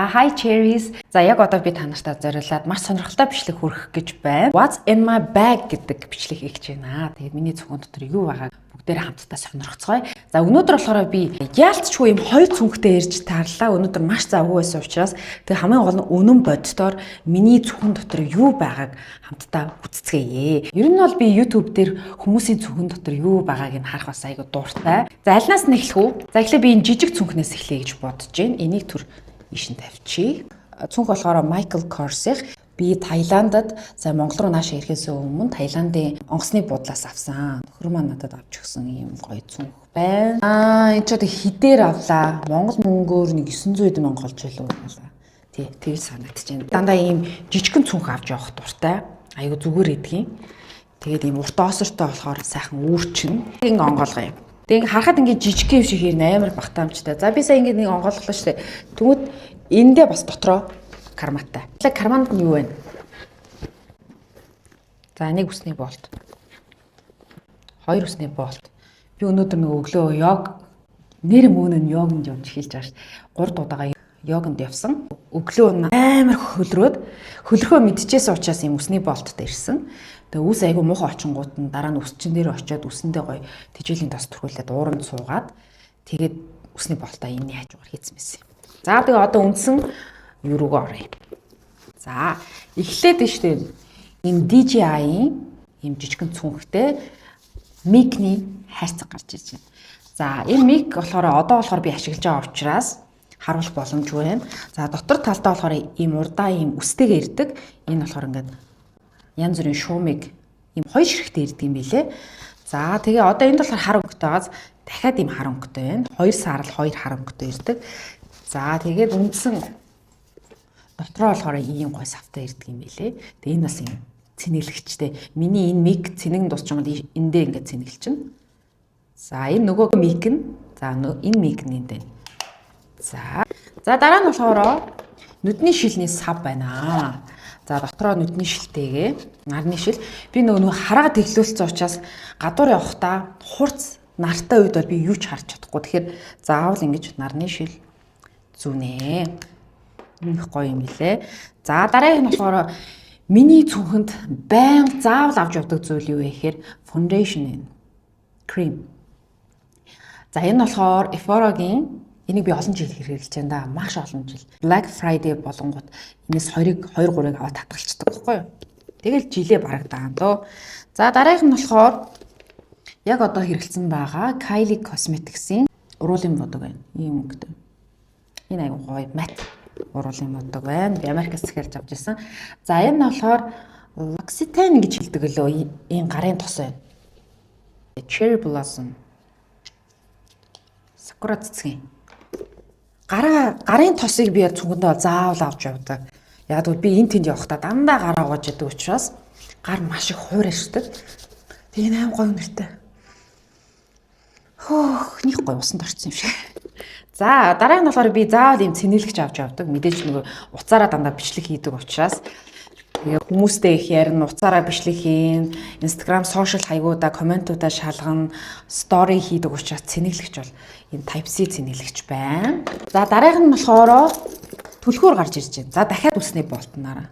За hi cherries. За яг одоо би та нартай зориулаад маш сонирхолтой бичлэг хүргэх гэж байна. What's in my bag гэдэг бичлэг хийх гэж байна. Тэгээд миний цүнх дотор юу байгааг бүгдээр хамтдаа сонирхцгоё. За өнөөдөр болохоор би яалтчгүй юм хоёр цүнхтэй ярьж таарлаа. Өнөөдөр маш завгүй байсан учраас тэг хамгийн гол нь үнэн боддоор миний цүнхэн дотор юу байгааг хамтдаа үзцгээе. Ер нь бол би YouTube дээр хүмүүсийн цүнхэн дотор юу байгааг нь харах бас айгу дуртай. За алнаас нь эхлэх үү? За эхлээ би энэ жижиг цүнхнээс эхлэе гэж бодож байна. Энийг түр ишин тавьчих. Цүнх болохоор Michael Kors. Би Таиландад Монгол руу наашаа ирэхээс өмнө Таиландын онгоцны буудлаас авсан. Нөхөр маань надад авч өгсөн ийм гоё цүнх байна. Энэ ч одоо хідээр авлаа. Монгол мөнгөөр нэг 900 мянга болж байлаа. Тий, тэгж санагдаж байна. Дандаа ийм жижигхэн цүнх авч явах дуртай. Айгу зүгээр идэгин. Тэгээд ийм урт оосортой болохоор сайхан үүрчин. Ингээ онгоолгоо юм. Тэг ингээ харахад ингээ жижигхэн юм шиг хэрн амар багтаамжтай. За би сая ингээ нэг онгоолглоо штэ. Тэгвэл эндээ бас дотроо карматай. Карманд нь юу вэ? За нэг үсний болт. Хоёр үсний болт. Би өнөөдөр нэг өглөө нэр мөн нь йоганд явж эхэлж байгаа шүү. 3 дудаага йоганд явсан. Өглөө амар хөлрөхөө мэдчихсэн учраас юм үсний болттой ирсэн. Тэгээ үс айгу муухай очингууд нь дараа нь үсчин дээр очиод үсэндээ гоё тэжээлийн тос төрхүүлээд ууранд суугаад тэгээд үсний болтоо энэ хажуугаар хийцэн байсан юм. За тэгээ одоо үндсэн юуруугаа оръё. За эхлээд нь штэ энэ DJI-ийн юм жижигхэн цүнхтэй микний хайрцаг гарч ирж байна. За энэ мик болохоор одоо болохоор би ашиглаж байгаа учраас харуулах боломжгүй байна. За дотор талдаа болохоор ийм урдаа ийм үстэйгээ ирдэг. Энэ болохоор ингээд янз бүрийн шуумыг ийм хоёр ширхтээ ирдэг юм билэ. За тэгээ одоо энд болохоор хар өнгөтэй байгаас дахиад ийм хар өнгөтэй байна. 2 саарл 2 хар өнгөтэй ирдэг. За тэгээд үндсэн дотроо болохоор ийм гой савтай ирдэг юм билэ. Тэгээ энэ бас юм цэнэглэгчтэй. Миний энэ мик цэнэгэн дуусчмал эндээ ингээд цэнэглэж байна. За энэ нөгөө мик нь энэ мик нь энд байна. За дараа нь болохоор нүдний шилний сав байна. За дотроо нүдний шилтэйгээ нарны шил. Би нөгөө хараад тэглүүлсэн учраас гадуур явахдаа хурц нартай үед бол би юу ч харж чадахгүй. Тэгэхээр заавал ингэж нарны шил зүүнэ. Их гоё юм билэ. За дараагийнх нь болохоор миний цүнхэнд байнга заавал авч явдаг зүйл юу вэ гэхээр foundation cream. За энэ болохоор Ephora-гийн энийг би олон жил хэрэглэж байна да. Маш олон жил. Black Friday болонгууд энэс 2-3-ыг аваад татгалцдаг байхгүй юу? Тэгэл жилээ барагдаа дөө. За дараагийнх нь болохоор яг одоо хэрэглэсэн байгаа Kylie Cosmetics-ийн уруулын бодог байна. Ийм өнгөтэй. Энэ аягүй гоё мат уруулын бодог байна. Би Америкаас захиалж авч ирсэн. За энэ нь болохоор L'Occitane гэж хэлдэг лөө. Энэ гарын тос байна. Cherry Blossom. Sakura цэцгийн. Гарын тосыг би цүнхэндээ заавал авч явдаг. Яг л би энэ тэнд явахдаа дандаа гараа угааж ядаг учраас гар маш их хуурайшдаг. Тэгээ 8 гоё нэртэй. Них гоё усанд орсон юм шиг. За дараагийн нь болохоор би заавал юм цэнэглэгч авч явдаг. Мэдээж нөгөө уцаараа дандаа бичлэг хийдэг учраас тэгээ хүмүүстэй их ярина, уцаараа бичлэг хийн, Instagram social хаягуудаа комментуудаа шалгана, стори хийдэг учраас цэнэглэгч бол энэ Type-C цэнэглэгч байна. За дараагийнх нь болохоор түлхүүр гарч ирж байна. За дахиад үсний болтнаараа.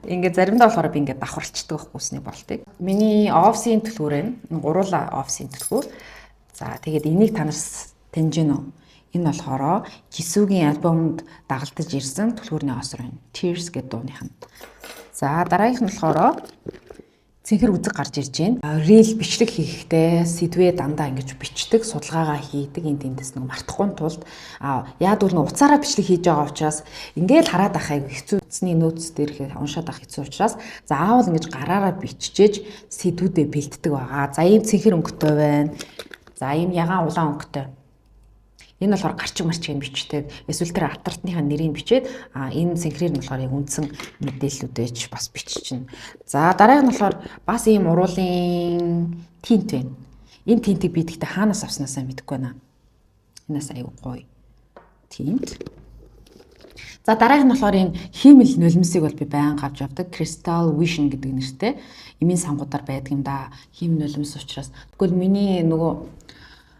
Ингээ заримдаа болохоор би ингээ давхарчдаг байхгүй үсний болтыг. Миний офсын түлхүүр байна. Гуруула офсын түлхүүр. За тэгээд энийг та нарт таньж гэнэ үү? Энэ болохоор Jisoo-гийн альбомд дагалдаж ирсэн түлхүүрний осор байна. Tears гэдэг дууных нь. За дараагийнх нь болохоор цэнхэр үзэг гарч ирж байна. Reel бичлэг хийхдээ сэдвээ дандаа ингэж бичдэг, судалгаагаа хийдэг. Энд тэндээс нэг мартахгүй тулд яад үл нэг уцаараа бичлэг хийж байгаа учраас ингээл хараад ахайг хэцүү утасны нөөц дээр уншаад ах хэцүү учраас заавал ингэж гараараа биччихэж сэдвүүдээ бэлддэг байгаа. За ийм цэнхэр өнгөтэй байна. За ийм ягаан улаан өнгөтэй. Энэ болохоор гарчиг марчиг бичдэг. Эсвэл тэр артартныхаа нэрийг бичээд энэ цэнхрээр нь болохоор яг үндсэн мэдээллүүдэж бас биччихнэ. За дараагийнх нь болохоор бас ийм уруулын тинт байна. Энэ тинтийг би тэгтээ хаанаас авснаасаа мэдэхгүй байна. Энэс аюу гоё. Тинт. За дараагийнх нь болохоор энэ хиймэл нулимсыг бол би байнга авч явдаг. Crystal Vision гэдэг нэртэй. Эмийн сангуудаар байдаг юм да. Хийм нулимс учраас. Тэгвэл миний нөгөө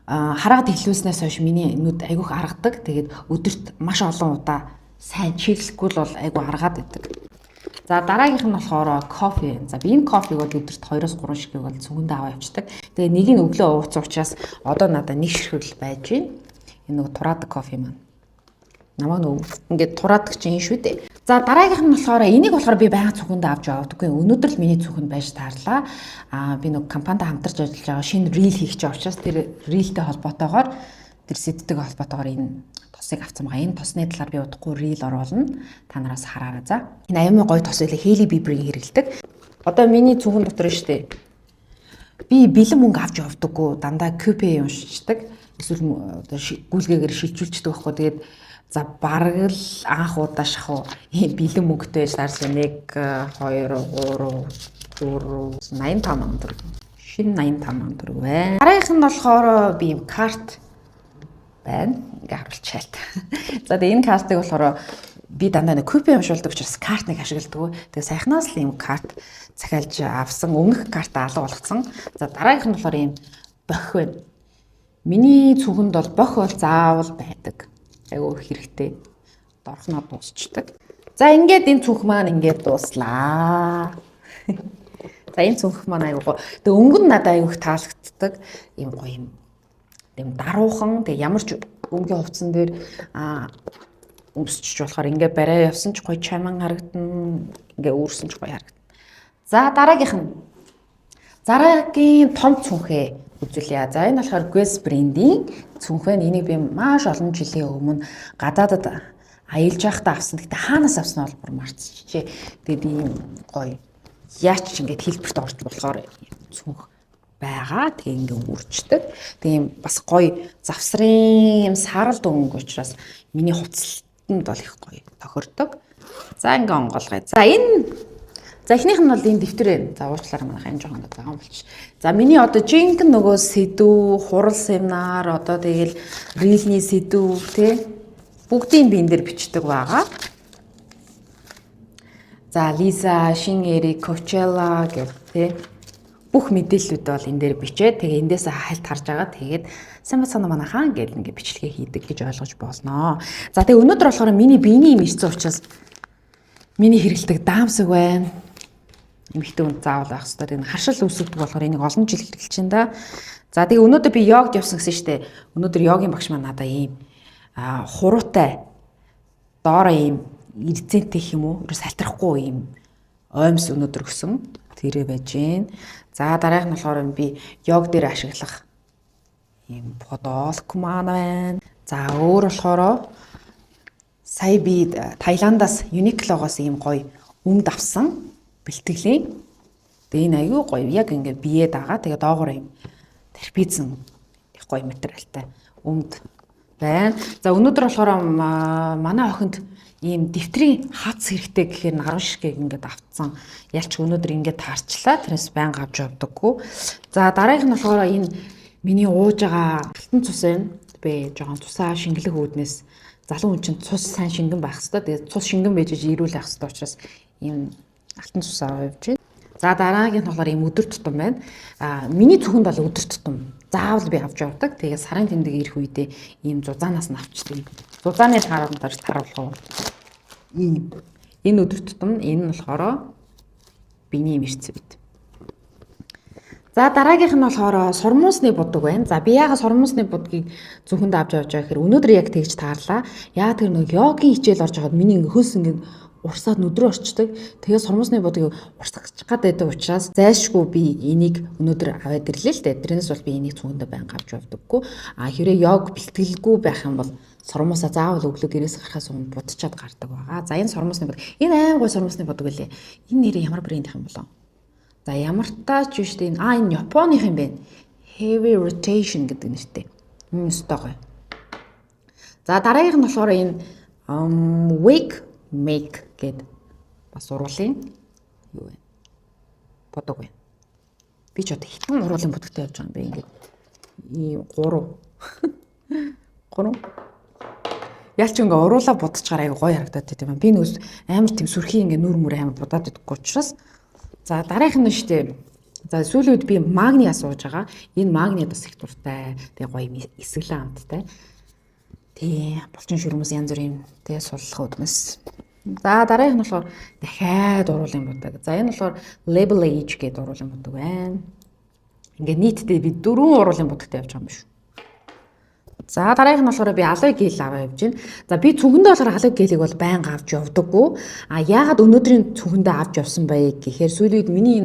хараад хэлүүлснээс хойш миний нүд айгүйх аргадаг. Тэгээд өдөрт маш олон удаа сайн чиглэхгүй л бол айгүй аргаад байдаг. За дараагийнх нь болохоор кофе. За би энэ кофег бол өдөрт 2-3 ширхэг бол цүгэндээ аваа явчихдаг. Тэгээ нэг нь өглөө ууцсан учраас одоо надад 1 ширхэг л байж байна. Энэ нэг тураадаг кофе маань. Намайг ингээд тураадаг чинь шүү дээ. За дараагийнх нь болохоор энийг болохоор би байнга цүгэндээ авч явдаггүй. Өнөөдөр л миний цүгэнд байж таарлаа. Би нэг компанид хамтарч ажиллаж байгаа шинэ рил хийх гэж учраас тэр рилтэй холбоотойгоор тэр сэддэг холбоотойгоор энэ тосыг авсан байгаа. Энэ тосны талаар би удахгүй рил оруулна. Та нараас хараарай за. Энэ аймаг гоё тос байлаа. Хейли Биберийг хэрэгэлдэг. Одоо миний цүгэн дотор шүү дээ. Би бэлэн мөнгө авч явдаггүй. Дандаа QP уншичдаг. Эсвэл одоо гүйлгээгээр шилжүүлчихдэг байхгүй. Тэгээд за бараг л анх удаа шахуу бэлэн мөнгөтэй шаарсан 1 2 3 4 85 мянган төгрөг. Шинэ 85 мянган төгрөг байна. Дараагийнх нь болохоор би карт байна. Ингээ харуулчаал. За тэгээ энэ картыг болохоор би дандаа нэг купи уншуулдаг учраас картыг ашигладаг. Тэгээ сайхнаас л ийм карт захиалж авсан. Өмнөх карт алга болгосон. За дараагийнх нь болохоор ийм бохи байна. Миний цүгэнд бол бохи бол заавал байдаг. Айгуу хэрэгтэй. Дорхноо дуусчдаг. За ингээд энэ цүнх маань ингээд дууслаа. За энэ цүнх маань айгуу. Тэгээ өнгөн надад айгуух таалагддаг. Ийм гоё юм. Тэм даруухан тэгээ ямар ч өнгийн хувцсан дээр өмсчих болохоор ингээд барай явсан ч гоё чаман харагдана. Ингээд үүрсэн ч гоё харагдана. За дараагийнх нь. Дараагийн том цүнхээ үзүүлье. За энэ болохоор Guess брендийн цүнх байна. Энийг би маш олон жилийн өмнө гадаадад аялж байхдаа авсан. Гэтэ хаанаас авсан бол бүр марцчихжээ. Тэгээд ийм гоё яач ч ингээд хэлбэрт орж болохоор цүнх байгаа. Тэгээ ингээд үрждэг. Тэгээ ийм бас гоё завсрын саралд өнгө учраас миний хувцалтанд бол их гоё тохирдог. За ингээд онгоолгоё. За энэ эхнийх нь бол энэ дэвтэр байна. За уучлаарай манайх энэ жоохон байгаа юм болчих. За миний одоо жинхэнэ нөгөө сэдв, хурал семинар, одоо тэгэл рилний сэдв тий бүгдийн би энэ дээр бичдэг байгаа. За Лиза, Шин Эрик, Coachella гэх тий бүх мэдээллүүд бол энэ дээр бичээ. Тэгээ эндээс хальт харж байгаа. Тэгээд сайн санаа манайхаа гэл ингээ бичлэгээ хийдэг гэж ойлгож болноо. За тэгээ өнөөдөр болохоор миний биений юм ирсэн учраас миний хэрэгэлдэг даамсаг байна. Эмэгтэй хүн заавал авах хэрэгтэй. Энэ харшил үүсгдэг болохоор энийг олон жил хэрэглэж байна да. За тэгээ өнөөдөр би йогд явсан гэсэн штэ. Өнөөдөр йогийн багш маань надаа ийм хуруутай доороо ийм эрдэнэтэй юм уу? Ерөөс салтрахгүй ийм оймс өнөөдөр өгсөн. Тэрэ байж гэн. За дараах нь болохоор би йог дээр ашиглах ийм подолк маань байна. За өөр болохоор сая би Таиландаас Uniqlo-гоос ийм гоё өмд авсан. Бэлтгэлийн. Тэгээ энэ аюу гоё. Яг ингээ бие дагаа. Тэгээ доогоор юм терпизэн их гоё материалтай өмд байна. За өнөөдөр болохоор манай охинд ийм дэвтрийн хац хэрэгтэй гэхээр 10 ширхэг ингээд автсан. Ялч өнөөдөр ингээд таарчлаа. Тэрээс байнга авч явдаггүй. За дараагийнх нь болохоор энэ миний ууж байгаа алтан цус байна. Би жоохон цусаа шингэлэг үүднээс залуу хүн чинь цус сайн шингэн байх хэвээр. Тэгээ цус шингэн байж ирүүл байх хэвээр учраас ийм алтан цус аваа явж байна. За дараагийн нь болохоор ийм өдөр тутам байна. Миний цүхэнд бол өдөр тутам заавал би авч явдаг. Тэгээ сарын тэмдэг ирэх үедээ ийм зузаанаас нь авчдаг. Зузааны хараад дарж харуулах уу. Энэ өдөр тутам энэ нь болохоор биений мэрц үед. За дараагийнх нь болохоор сурмуусны будаг байна. За би яагаад сурмуусны будгийг зөвхөнд авч явж байгаа гэхээр өнөөдөр яг тэгж таарлаа. Яагаад тэр нэг йогийн хичээл орж байгаад миний хөлс ингэ урсаад нүдрөө орчдөг. Тэгээ сурмуусны будгийг урсгах гэдэг учраас зайлшгүй би энийг өнөөдөр аваад ирлээ л дээ. Тэрнээс бол би энийг цүгэндээ байнга авч явдаггүй. Хэрэг йог бэлтгэлгүй байх юм бол сурмуусаа заавал өглөө гэрээс гарахаас өмнө будчаад гардаг байгаа. За энэ сурмуусны будаг. Энэ аим гой сурмуусны будаг үлээ. Энэ нэр ямар брэндийнх юм болов? За ямар таач биш дээ. Энэ Японых юм байна. Heavy rotation гэдэг нэртэй. Өстой гоё. За дараагийнх нь болохоор энэ wake make гэд бас уруулын юу вэ? Бодог байна. Би ч одоо хитэн уруулын бодогтой явж байгаа юм бэ ингээд. Ийм 3 ялч ингээ уруулаа будчихаар аяга гоё харагдаад байт юм. Би нөөс амар тийм сүрхий ингээ нүр мөр амар будаад идэггүй учраас за дараагийнх нь штэ За сүүлийн үед би магний асууж байгаа. Энэ магний бас их дуртай. Тэгээ гоё эсэглэн амттай. Тий, булчин шүрмэс янз бүрийн тий суллах үдмэс. За дараагийнх нь болохоор дахиад уруулын будаг. За энэ болохоор label age гэдэг уруулын будаг байна. Ингээ нийтдээ би 4 уруулын будагтай явж байгаа юм биш. За дараагийнх нь болохоор би алоэ гел аваа явж байна. За би цүнхэндээ болохоор алоэ гелийг бол байнга авч явдаггүй. Яагаад өнөөдрийн цүнхэндээ авч явсан бэ гэхээр сүүлийн үед миний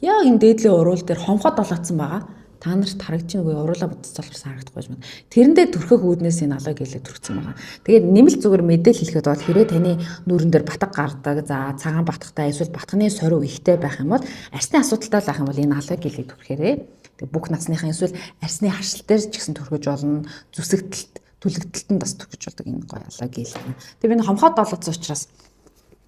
яг энэ дээдлийн уруул дээр хомхот болоодсан байгаа. Та нарт харагдчих нүгөө уруулаа бодцолсон харагдахгүй юм. Тэрэндээ төрхөх үүднээс энэ алоэ гелийг төрчихсөн байгаа. Тэгээд нэмэлт зүгээр мэдээлэл хэлэхэд бол хэрвээ таны нүүрэн дээр батг гардаг, за цагаан батгтай эсвэл батганы сорив ихтэй байх юм бол арсны асуудалтай байх юм бол энэ алоэ гелийг төрхээрээ. Тэг бүх насныхан эсвэл арсны харшил дээр ч гэсэн төрхөж болно. Зүсэгтэлт, түлэгдэлтэнд бас төрхөж болдог энэ гоё алоэ гел. Тэг би хомхот болоодсон учраас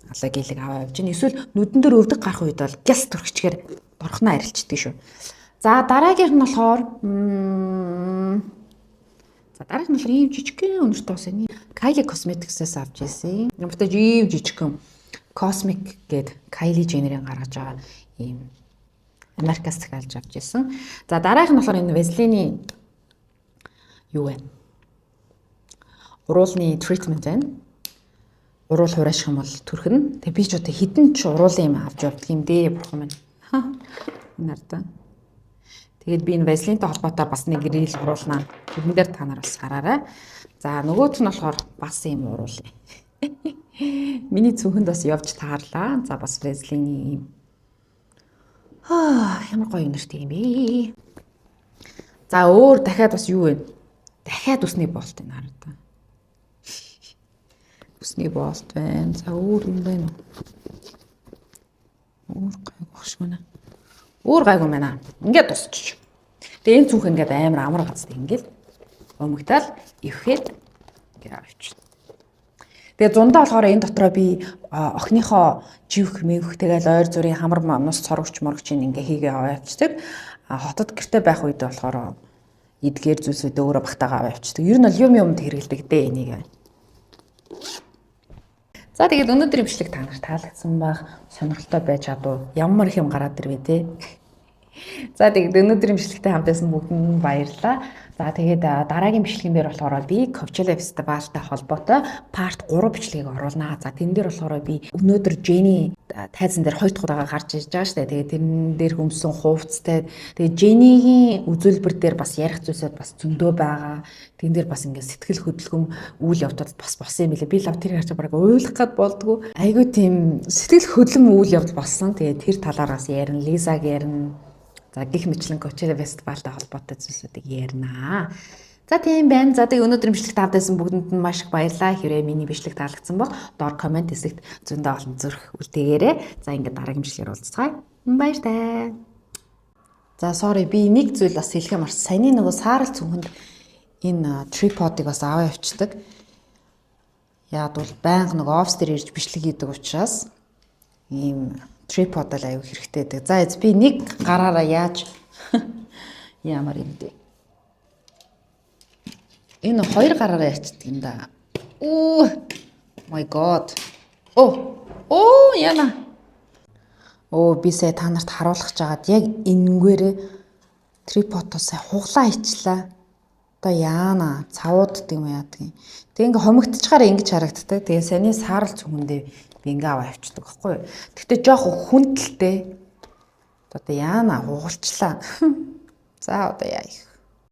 алоэ гелийг аваа явж байна. Эсвэл нүдэн дээр өвдөг гарах үед бол гяс төрхчгээр дорхноо арилчдаг шүү. За дараагийнх нь болохоор ийм жижигхэн өнөртэй ус энэ Kylie Cosmetics-ээс авч ирсэн. Ямартай ийм жижигхэн Cosmic гээд Kylie Jenner-ийн гаргаж байгаа ийм Америкаас захиалж авч ирсэн. За дараагийнх нь болохоор энэ Vaseline-ийн юу вэ? Уруулны treatment байна. Уруул хурааших юм бол төрхөн. Тэгээ би ч одоо хідэн ч уруулын юм авч явдаг юм дээ бурхан минь. Энэ ардаа. Тэгээд би энэ Vaseline-тэй холбоотой бас нэг рeel оруулнаа. Тэрэн дээр та нар бас хараарай. За нөгөөт нь болохоор бас юм уруул. Миний цүнхэнд бас явж таарлаа. За бас Vaseline-ийн ямар гоё нэртэй юм бэ. За өөр дахиад бас юу вэ? Дахиад усны болт энэ хараа. Усны болт байна. За өөр юм байна уу? Өөр гайгүй шгүнэ. Өөр гайгүй байна. Ингээд тусчих. Тэгээ энэ цүнх ингээд амар амар гацтай ингээд өмгтал ивхэд ингээд авчих. Тэгээ зундаа болохоор энэ дотроо би охиныхоо живх мөвх тэгэл ойр зүрийн хамар нус цоргч моргч ингээ хийгээ аваа явчихдаг. Хотод гэрте байх үед болохоор эдгээр зүйлсүүд өөрөө багтаагаа аваа явчихдаг. Ер нь бол юмд хэрэгэлдэг дээ энийг. За тэгээд өнөөдрийн бичлэг та нарт таалагдсан баг, сонирхолтой байж чадуу. Ямар их юм гараад ирвэ те. За тэгээд өнөөдрийн бичлэгтэй хамтайсан бүгдэнд баярлалаа. За тэгээд дараагийн бичлэгэн дээр болохоор би Coachella Festival-тай холбоотой part 3 бичлэгийг оруулнаа. За тэн дээр болохоор би өнөөдөр Jenny тайзан дээр хоёр дахь удаага гарч ирж байгаа шүү дээ. Тэгээд тэрэн дээр хөмсөн хувцастай. Тэгээд Jenny-гийн үзүүлбэр дээр бас ярих зүйлсүүд бас зөндөө байгаа. Тэн дээр бас ингээд сэтгэл хөдлөм үйл явдлууд бас болсон юм билээ. Би лав тэр харж бараг ойлгох гээд болдгоо. Айгуу тийм сэтгэл хөдлөм үйл явдал болсон. Тэгээд тэр талаараас ярина, Лизаг ярина. За гих мэтлэн Coachella Festival-тай холбоотой зүйлсүүдийг ярина. За тийм байна. За тэгээ өнөөдрийн бичлэгт тавьдсан бүгдэнд нь маш их баярлалаа. Хэрвээ миний бичлэг таалагдсан бол доор комент хэсэгт зөндөө олон зүрх үлдээгээрэй. За ингээд дараагийн бичлэгээр уулзцгаая. Баяртай. За sorry би нэг зүйл бас хэлэх юм арс. Саяны нөгөө саарал цүнхэнд энэ триподыг бас аваа явчихдаг. Яг бол байнга нөгөө офс дээр ирж бичлэг хийдэг учраас ийм трипод л аюу хэрэгтэй гэдэг. За би нэг гараараа яаж ямар юм бэ? Энэ хоёр гараараа ячдаг юм да. Oh my god. Яна. Би сая та нарт харуулах жагаад яг энэнгээрээ триподоос хуглаа ичлаа. Одоо яана цавууддаг юм яадаг. Тэг ингээ хомигдчихаараа ингэж харагддаг. Тэгээ саяны саарал цүнхэндээ би ингээ аваа авчдаг байхгүй. Гэтэ жоох хүндэлтэй. Одоо яана хугалчлаа. За одоо яа их.